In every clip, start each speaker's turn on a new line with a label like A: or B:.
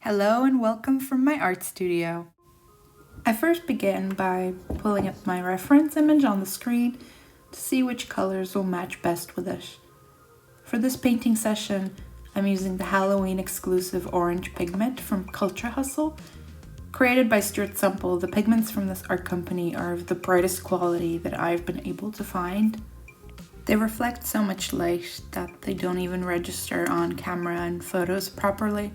A: Hello and welcome from my art studio. I first begin by pulling up my reference image on the screen to see which colors will match best with it. For this painting session, I'm using the Halloween exclusive orange pigment from Culture Hustle. Created by Stuart Semple, the pigments from this art company are of the brightest quality that I've been able to find. They reflect so much light that they don't even register on camera and photos properly.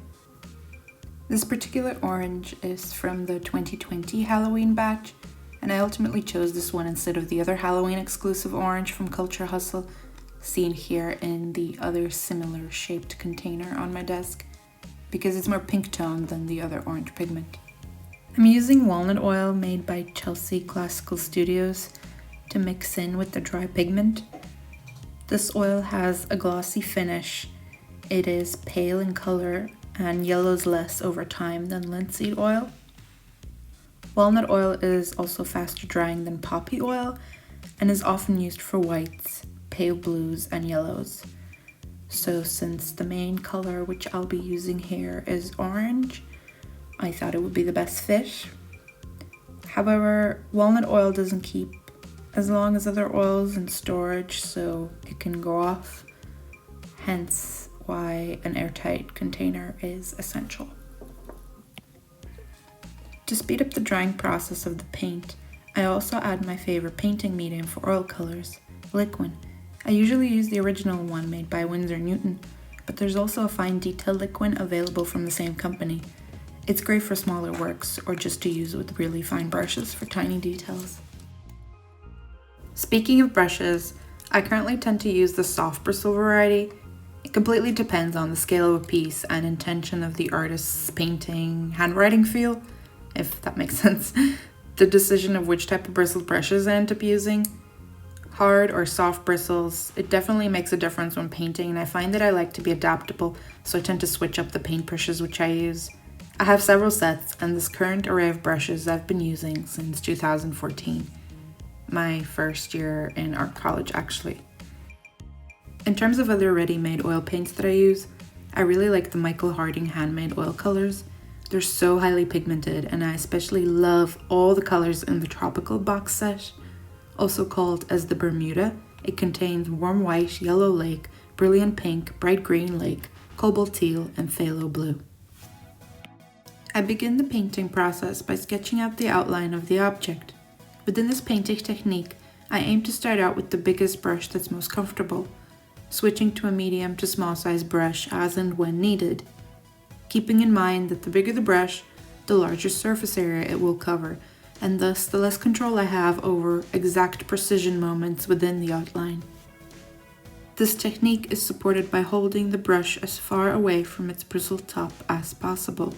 A: This particular orange is from the 2020 Halloween batch, and I ultimately chose this one instead of the other Halloween exclusive orange from Culture Hustle, seen here in the other similar shaped container on my desk, because it's more pink toned than the other orange pigment. I'm using walnut oil made by Chelsea Classical Studios to mix in with the dry pigment. This oil has a glossy finish. It is pale in color and yellows less over time than linseed oil. Walnut oil is also faster drying than poppy oil and is often used for whites, pale blues, and yellows. So since the main color which I'll be using here is orange, I thought it would be the best fit. However, walnut oil doesn't keep as long as other oils in storage, so it can go off, hence why an airtight container is essential. To speed up the drying process of the paint, I also add my favorite painting medium for oil colors, liquid. I usually use the original one made by Winsor Newton, but there's also a fine detail liquid available from the same company. It's great for smaller works or just to use with really fine brushes for tiny details. Speaking of brushes, I currently tend to use the soft bristle variety. It completely depends on the scale of a piece and intention of the artist's painting, handwriting feel, if that makes sense. The decision of which type of bristled brushes I end up using. Hard or soft bristles, it definitely makes a difference when painting, and I find that I like to be adaptable, so I tend to switch up the paint brushes which I use. I have several sets, and this current array of brushes I've been using since 2014, my first year in art college actually. In terms of other ready-made oil paints that I use, I really like the Michael Harding handmade oil colors. They're so highly pigmented, and I especially love all the colors in the Tropical box set, also called as the Bermuda. It contains warm white, yellow lake, brilliant pink, bright green lake, cobalt teal, and phthalo blue. I begin the painting process by sketching out the outline of the object. Within this painting technique, I aim to start out with the biggest brush that's most comfortable, switching to a medium to small size brush as and when needed, keeping in mind that the bigger the brush, the larger surface area it will cover, and thus the less control I have over exact precision moments within the outline. This technique is supported by holding the brush as far away from its bristled top as possible.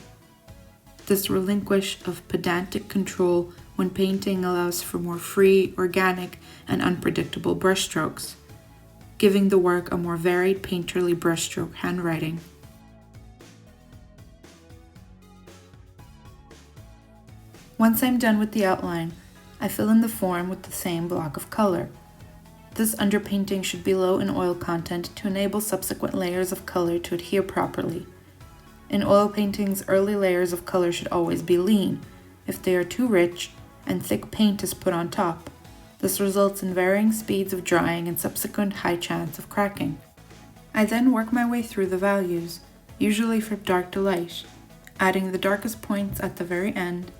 A: This relinquish of pedantic control when painting allows for more free, organic, and unpredictable brushstrokes, giving the work a more varied painterly brushstroke handwriting. Once I'm done with the outline, I fill in the form with the same block of color. This underpainting should be low in oil content to enable subsequent layers of color to adhere properly. In oil paintings, early layers of color should always be lean. If they are too rich and thick paint is put on top, this results in varying speeds of drying and subsequent high chance of cracking. I then work my way through the values, usually from dark to light, adding the darkest points at the very end,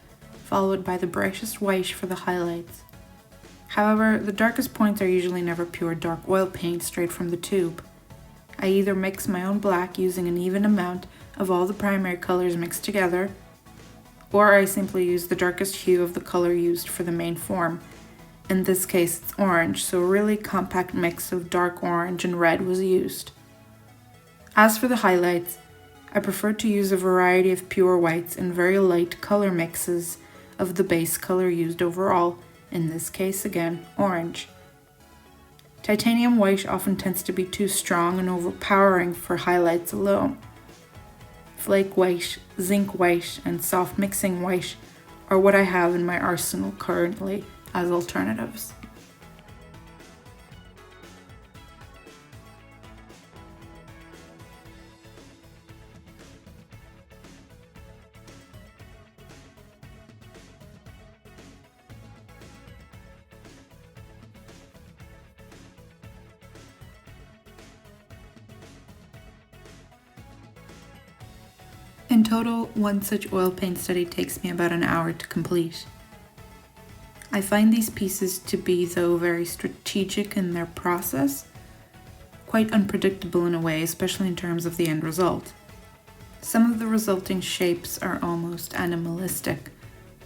A: followed by the brightest white for the highlights. However, the darkest points are usually never pure dark oil paint straight from the tube. I either mix my own black using an even amount of all the primary colors mixed together, or I simply use the darkest hue of the color used for the main form. In this case, it's orange, so a really compact mix of dark orange and red was used. As for the highlights, I prefer to use a variety of pure whites and very light color mixes of the base color used overall, in this case again, orange. Titanium white often tends to be too strong and overpowering for highlights alone. Flake white, zinc white, and soft mixing white are what I have in my arsenal currently as alternatives. In total, one such oil paint study takes me about an hour to complete. I find these pieces to be, though very strategic in their process, quite unpredictable in a way, especially in terms of the end result. Some of the resulting shapes are almost animalistic,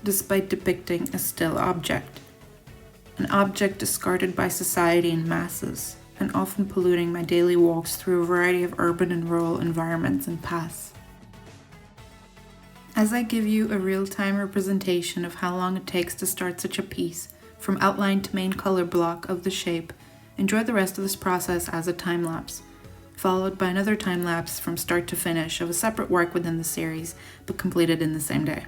A: despite depicting a still object. An object discarded by society in masses, and often polluting my daily walks through a variety of urban and rural environments and paths. As I give you a real-time representation of how long it takes to start such a piece, from outline to main color block of the shape, enjoy the rest of this process as a time-lapse, followed by another time-lapse from start to finish of a separate work within the series, but completed in the same day.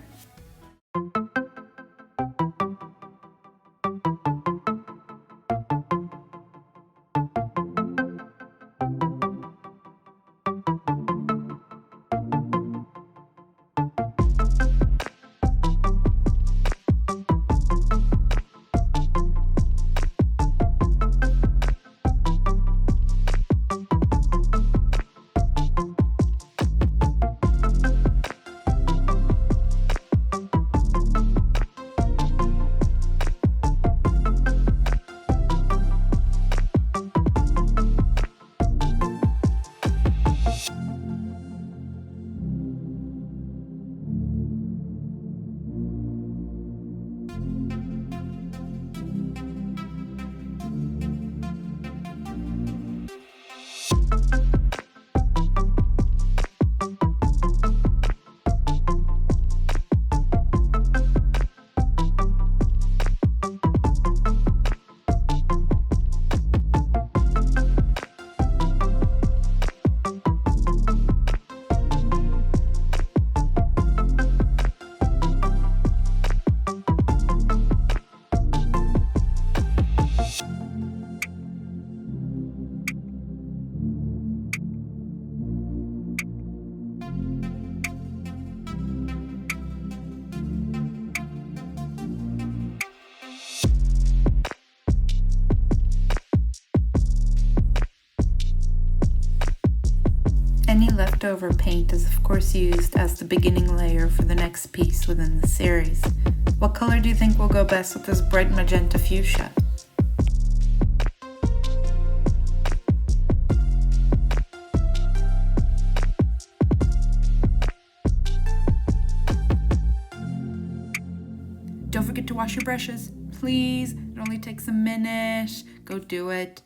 A: Any leftover paint is of course used as the beginning layer for the next piece within the series. What color do you think will go best with this bright magenta fuchsia? Don't forget to wash your brushes, please. It only takes a minute. Go do it.